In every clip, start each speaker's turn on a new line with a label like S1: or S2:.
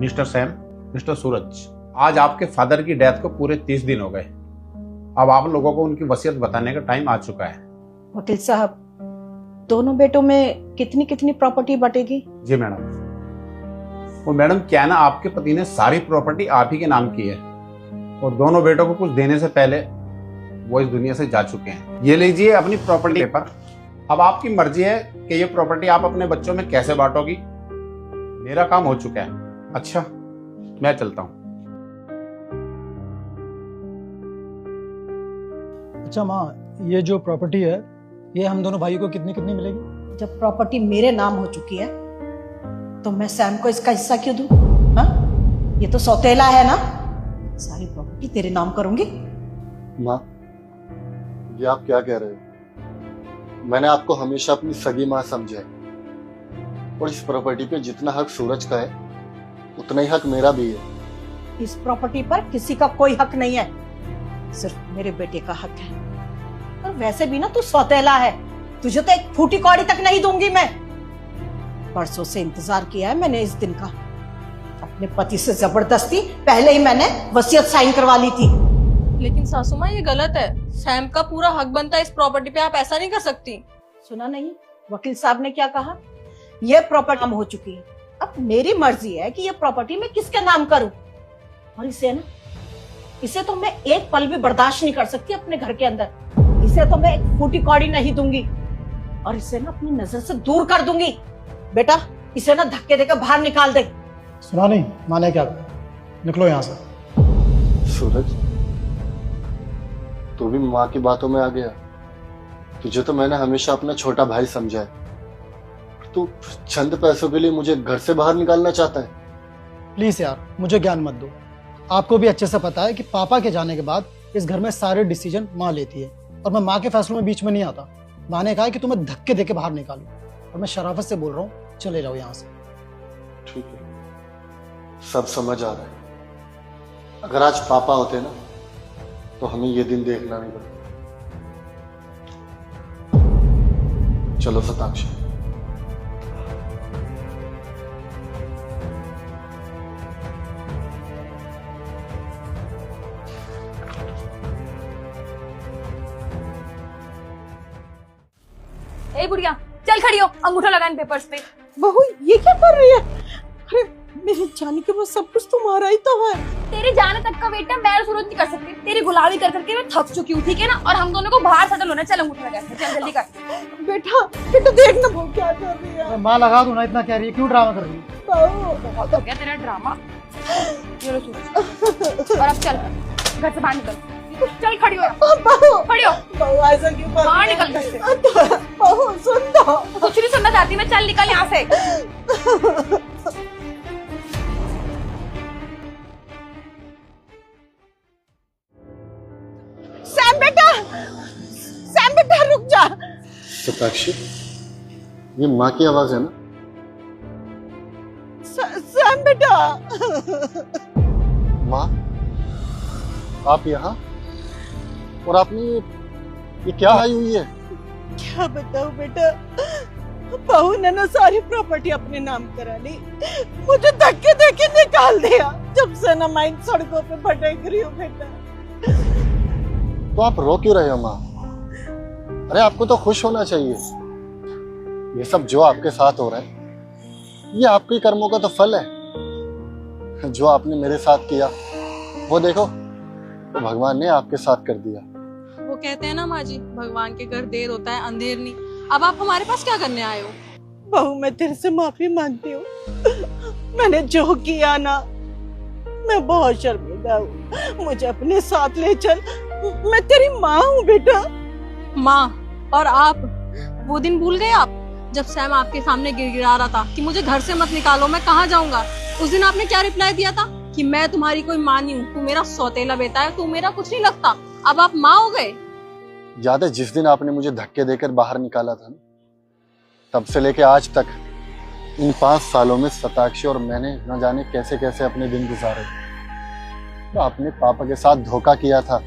S1: Mister Sam, mister सूरज, आज आपके father की डेथ को पूरे 30 दिन हो गए। अब आप लोगों को उनकी वसीयत बताने का टाइम आ चुका है।
S2: वकील साहब, दोनों बेटों में कितनी कितनी प्रॉपर्टी बटेगी?
S1: जी मैडम। और मैडम क्या ना, आपके पति ने सारी प्रॉपर्टी आप ही के नाम की है और दोनों बेटों को कुछ देने से पहले वो इस दुनिया से जा चुके हैं। ये लीजिए अपनी प्रॉपर्टी पेपर। अब आपकी मर्जी है कि ये प्रॉपर्टी आप अपने बच्चों में कैसे बांटोगी। मेरा काम हो चुका है। अच्छा, मैं चलता हूँ।
S3: अच्छा माँ, ये जो प्रॉपर्टी है ये हम दोनों भाइयों को कितनी कितनी मिलेगी?
S2: जब प्रॉपर्टी मेरे नाम हो चुकी है तो मैं सैम को इसका हिस्सा क्यों दूं? हाँ, ये तो सौतेला है ना। सारी प्रॉपर्टी तेरे नाम करूंगी।
S4: माँ, ये आप क्या कह रहे हो? मैंने आपको हमेशा अपनी सगी माँ समझा है और इस प्रॉपर्टी पे जितना हक सूरज का है उतना ही हक मेरा भी है।
S2: इस प्रॉपर्टी पर किसी का कोई हक नहीं है, सिर्फ मेरे बेटे का हक है। और वैसे भी ना तू सौतेला है, तुझे तो एक फूटी कौड़ी तक नहीं दूंगी मैं। परसों से इंतजार किया है मैंने इस दिन का। अपने पति से जबरदस्ती पहले ही मैंने वसीयत साइन करवा ली थी।
S5: लेकिन सासू माँ, ये गलत है। सैम का पूरा हक बनता है इस प्रॉपर्टी पे, आप ऐसा नहीं कर सकती।
S2: सुना नहीं वकील साहब ने क्या कहा? यह प्रॉपर्टी नाम हो चुकी है। अब मेरी मर्जी है कि यह प्रॉपर्टी मैं किसके नाम करूं। और इसे तो मैं एक पल भी बर्दाश्त नहीं कर सकती अपने घर के अंदर। इसे तो मैं एक फूटी कौड़ी नहीं दूंगी और इसे ना अपनी नजर से दूर कर दूंगी। बेटा, इसे ना धक्के देकर बाहर निकाल दे।
S3: सुना नहीं माँ ने क्या कहा? निकलो यहाँ से।
S4: सूरज, तू भी माँ की बातों में आ गया। तुझे तो मैंने हमेशा अपना छोटा भाई समझा है। तू चंद पैसों के लिए मुझे घर से बाहर निकालना चाहता है?
S3: प्लीज यार, मुझे ज्ञान मत दो। आपको भी अच्छे से पता है कि पापा के जाने के बाद इस घर में सारे डिसीजन माँ लेती है और मैं माँ के फैसलों में बीच में नहीं आता। माँ ने कहा कि तुम्हें धक्के देके बाहर निकालूं और मैं शराफत से बोल रहा हूँ, चले जाओ यहाँ से।
S4: ठीक है, सब समझ आ रहा है। अगर आज पापा होते ना तो हमें ये दिन देखना नहीं पड़ता। चलो शताक्षी।
S5: ए बुढ़िया, चल खड़ी हो, अंगूठा लगा इन पेपर्स पे।
S2: बहू, ये क्या कर रही है? अरे मेरे जाने के बाद सब कुछ तुम्हारा ही तो है।
S5: तेरे जाने तक का वेट ना मैं और सूरज नहीं कर सकती। तेरी गुलामी कर करके मैं थक चुकी हूँ, ठीक है ना? और हम दोनों को बाहर सेटल होना। चल अंगूठा लगा, चल जल्दी कर।
S2: बेटा बेटा, देख ना वो क्या कर रही है।
S3: माँ लगा दो ना, इतना कह रही है, क्यों ड्रामा कर रही है?
S2: बहू,
S5: बहुत हो गया तेरा ड्रामा। ये लो सूरज, और अब चल घर से बाहर निकल। चल खड़ी हो,
S2: बहू,
S5: खड़ी हो,
S2: बहू ऐसा क्यों कर
S5: बाहर
S2: रही है?
S5: निकल घर से।
S2: बहू सुन तो।
S5: कुछ नहीं सुनना चाहती मैं, चल निकल यहाँ से।
S2: सैम बेटा रुक जा।
S4: शताक्षी, ये माँ की आवाज है ना?
S2: सैम बेटा।
S4: माँ, आप यहाँ? और आपने ये क्या आई हुई है?
S2: क्या बताऊं बेटा, बहू ने ना सारी प्रॉपर्टी अपने नाम करा ली। मुझे धक्के देके निकाल दिया। जब से ना मैं इन सड़कों पे भटक रही हूँ बेटा।
S4: तो आप रो क्यों रहे हो माँ? अरे आपको तो खुश होना चाहिए। ये सब जो आपके साथ हो रहा है ये आपके कर्मों का तो फल है। जो आपने मेरे साथ किया वो देखो, तो भगवान ने आपके साथ कर दिया।
S5: वो कहते हैं ना माँ जी, भगवान के घर देर होता है अंधेर नहीं। अब आप हमारे पास क्या करने आए हो?
S2: बहू, मैं तेरे से माफी मांगती हूँ। मैंने जो किया ना, मैं बहुत शर्मिंदा हूँ। मुझे अपने साथ ले चल, मैं तेरी माँ हूँ बेटा।
S5: माँ और आप, वो दिन भूल गए आप जब सैम आपके सामने गिड़गिड़ा रहा था कि मुझे घर से मत निकालो, मैं कहाँ जाऊंगा? उस दिन आपने क्या रिप्लाई दिया था कि मैं तुम्हारी कोई माँ नहीं हूँ, तू मेरा सौतेला बेटा है, तू मेरा कुछ नहीं लगता। अब आप माँ हो गए।
S4: याद है जिस दिन आपने मुझे धक्के देकर बाहर निकाला था ना, तब से लेके आज तक इन 5 सालों में शताक्षी और मैंने न जाने कैसे कैसे अपने दिन गुजारे। तो आपने पापा के साथ धोखा किया था।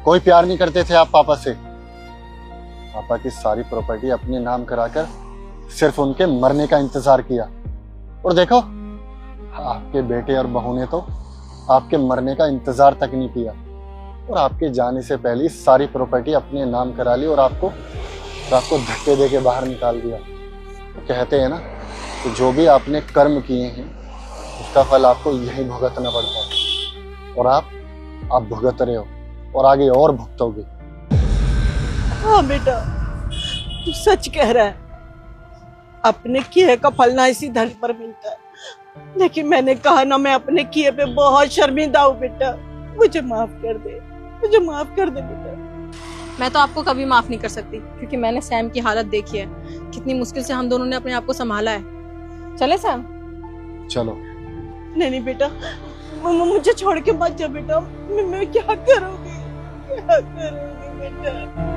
S4: कोई प्यार नहीं करते थे आप पापा से। पापा की सारी प्रॉपर्टी अपने नाम कराकर सिर्फ उनके मरने का इंतजार किया। और देखो आपके बेटे और बहू ने तो आपके मरने का इंतजार तक नहीं किया और आपके जाने से पहले सारी प्रॉपर्टी अपने नाम करा ली और आपको धक्के दे के बाहर निकाल दिया। तो कहते हैं ना, तो जो भी आपने कर्म किए हैं उसका फल आपको यही भुगतना पड़ता है और आप भुगत रहे हो और आगे और भुगतोगे।
S2: हाँ बेटा, तू सच कह रहा है। अपने किए का फल ना इसी धरती पर मिलता है, लेकिन मैंने कहा ना, मैं अपने किए पे बहुत शर्मिंदा हूँ बेटा। मुझे माफ कर दे, मुझे माफ कर दे बेटा।
S5: मैं तो आपको कभी माफ नहीं कर सकती, क्योंकि मैंने सैम की हालत देखी है। कितनी मुश्किल से हम दोनों ने अपने आप को संभाला है। चले सैम?
S4: चलो।
S2: नहीं बेटा, मुझे छोड़ के मत जा बेटा। मैं क्या करूँगी, क्या करूँगी बेटा।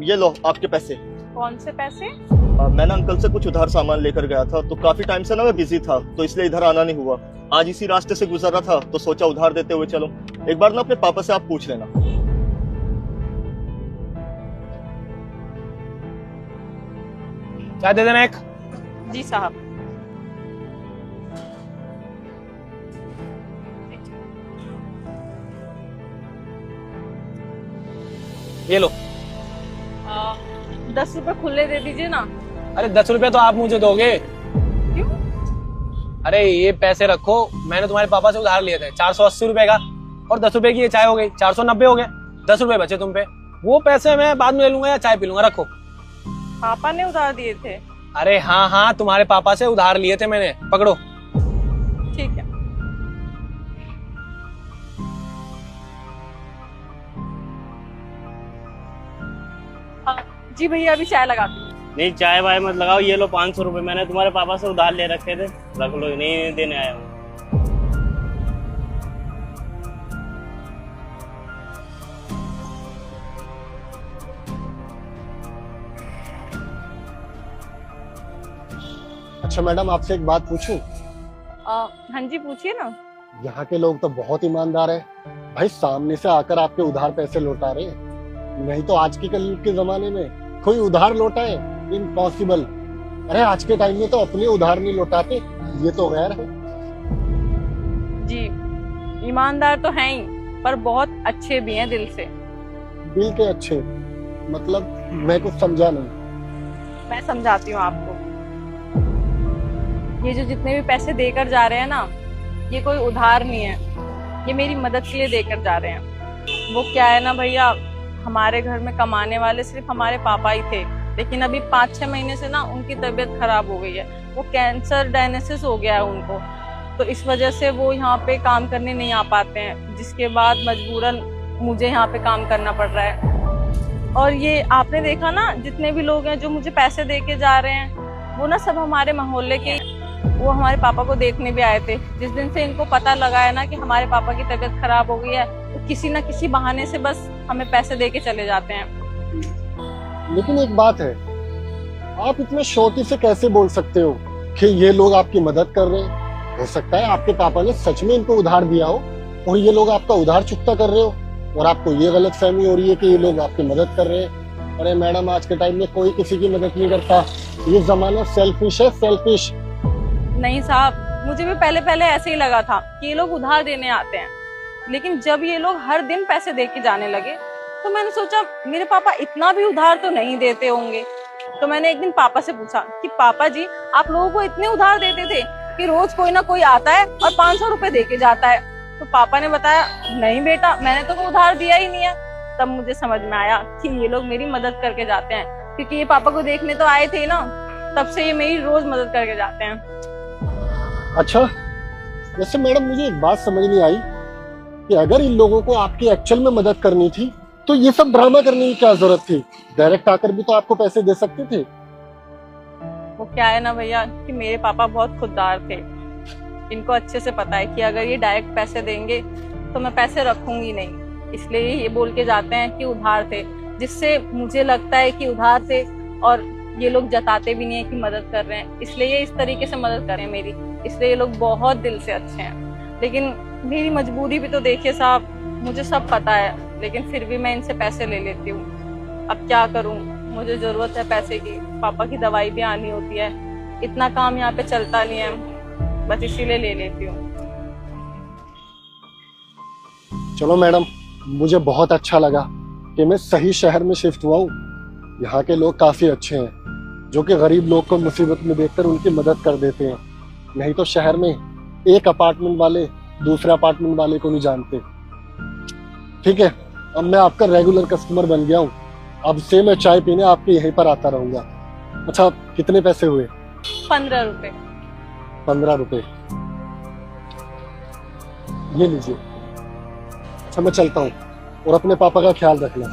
S6: ये लो आपके पैसे।
S5: कौन से पैसे?
S6: मैं ना अंकल से कुछ उधार सामान लेकर गया था, तो काफी टाइम से ना मैं बिजी था, तो इसलिए इधर आना नहीं हुआ। आज इसी रास्ते से गुजर रहा था तो सोचा उधार देते हुए चलो। एक बार ना अपने पापा से आप पूछ लेना।
S7: चाय दे देना एक।
S5: जी साहब।
S7: ये लो।
S5: 10 रुपए खुले दे दीजिए ना।
S7: अरे 10 रुपए तो आप मुझे दोगे?
S5: क्यों?
S7: अरे ये पैसे रखो, मैंने तुम्हारे पापा से उधार लिए थे 480 रुपए का, और 10 रुपए की ये चाय हो गई, 490 हो गए। 10 रुपए बचे तुम पे, वो पैसे मैं बाद में ले लूंगा या चाय पी लूंगा, रखो।
S5: पापा ने उधार दिए थे?
S7: अरे हाँ हाँ, तुम्हारे पापा से उधार लिए थे मैंने, पकड़ो।
S5: ठीक है। जी भैया, अभी चाय लगा दो।
S8: नहीं, चाय वाय मत लगाओ, ये लो 500 रुपए मैंने तुम्हारे पापा से उधार ले रखे थे, रख लो। नहीं देने आया हूँ।
S4: अच्छा मैडम, आपसे एक बात पूछूं?
S5: हाँ जी, पूछिए ना।
S4: यहाँ के लोग तो बहुत ईमानदार है भाई, सामने से आकर आपके उधार पैसे लौटा रहे हैं। नहीं तो आज के कल के जमाने में कोई उधार लौटाए, इम्पॉसिबल। अरे आज के टाइम में तो अपने उधार नहीं लौटाते, ये तो गैर है।
S5: जी, ईमानदार तो हैं ही, पर बहुत अच्छे भी हैं दिल से।
S4: दिल के अच्छे मतलब? मैं कुछ समझा नहीं।
S5: मैं समझाती हूँ आपको। ये जो जितने भी पैसे देकर जा रहे हैं ना, ये कोई उधार नहीं है, ये मेरी मदद के लिए देकर जा रहे हैं। वो क्या है ना भैया, हमारे घर में कमाने वाले सिर्फ हमारे पापा ही थे, लेकिन अभी 5-6 महीने से ना उनकी तबीयत खराब हो गई है। वो कैंसर डायग्नोसिस हो गया है उनको, तो इस वजह से वो यहाँ पे काम करने नहीं आ पाते हैं, जिसके बाद मजबूरन मुझे यहाँ पे काम करना पड़ रहा है। और ये आपने देखा ना, जितने भी लोग हैं जो मुझे पैसे दे के जा रहे हैं, वो ना सब हमारे मोहल्ले के। वो हमारे पापा को देखने भी आए थे। जिस दिन से इनको पता लगा है ना कि हमारे पापा की तबीयत खराब हो गई है, तो किसी ना किसी बहाने से बस हमें पैसे दे के चले जाते हैं।
S4: लेकिन एक बात है, आप इतने शौकी से कैसे बोल सकते हो कि ये लोग आपकी मदद कर रहे हैं? हो सकता है आपके पापा ने सच में इनको उधार दिया हो और ये लोग आपका उधार चुकता कर रहे हो, और आपको ये गलतफहमी हो रही है कि ये लोग आपकी मदद कर रहे हैं। अरे मैडम, आज के टाइम में कोई किसी की मदद नहीं करता, ये जमाना सेल्फिश है, सेल्फिश।
S5: नहीं साहब, मुझे भी पहले ऐसे ही लगा था कि ये लोग उधार देने आते हैं, लेकिन जब ये लोग हर दिन पैसे दे के जाने लगे तो मैंने सोचा मेरे पापा इतना भी उधार तो नहीं देते होंगे। तो मैंने एक दिन पापा से पूछा कि पापा जी, आप लोगों को इतने उधार देते थे कि रोज कोई ना कोई आता है और 500 रुपए दे के जाता है? तो पापा ने बताया, नहीं बेटा, मैंने तो कोई उधार दिया ही नहीं है। तब मुझे समझ में आया कि ये लोग मेरी मदद करके जाते हैं, क्योंकि ये पापा को देखने तो आए थे ना, तब से ये मेरी रोज मदद करके जाते हैं।
S4: अच्छा, वैसे मैडम मुझे एक बात समझ नहीं आई कि अगर इन लोगों को आपकी एक्चुअल में मदद करनी थी तो ये सब ड्रामा करने की क्या जरूरत थी? डायरेक्ट आकर भी तो आपको पैसे दे सकते थे।
S5: वो क्या है ना भैया कि मेरे पापा बहुत खुददार थे। इनको अच्छे से पता है कि अगर ये डायरेक्ट पैसे देंगे तो मैं पैसे रखूंगी नहीं, इसलिए ये बोल के जाते हैं कि उधार थे, जिससे मुझे लगता है कि उधार थे और ये लोग जताते भी नहीं है कि मदद कर रहे हैं, इसलिए ये इस तरीके से मदद कर रहे हैं मेरी। इसलिए ये लोग बहुत दिल से अच्छे हैं। लेकिन मेरी मजबूरी भी तो देखिए साहब, मुझे सब पता है, लेकिन फिर भी मैं इनसे पैसे ले लेती हूँ। अब क्या करूँ, मुझे जरूरत है पैसे की, पापा की दवाई भी आनी होती है, इतना काम यहाँ पे चलता नहीं है, बस इसीलिए ले लेती हूँ।
S4: चलो मैडम, मुझे बहुत अच्छा लगा कि मैं सही शहर में शिफ्ट हुआ हूँ। यहाँ के लोग काफी अच्छे हैं, जो कि गरीब लोग को मुसीबत में देखकर उनकी मदद कर देते हैं। नहीं तो शहर में एक अपार्टमेंट वाले दूसरे अपार्टमेंट वाले को नहीं जानते। ठीक है, अब मैं आपका रेगुलर कस्टमर बन गया हूँ। अब से मैं चाय पीने आपके यहीं पर आता रहूंगा। अच्छा, कितने पैसे हुए?
S5: 15 रुपए।
S4: 15 रुपए, ये लीजिए। अच्छा, मैं चलता हूँ और अपने पापा का ख्याल रखना।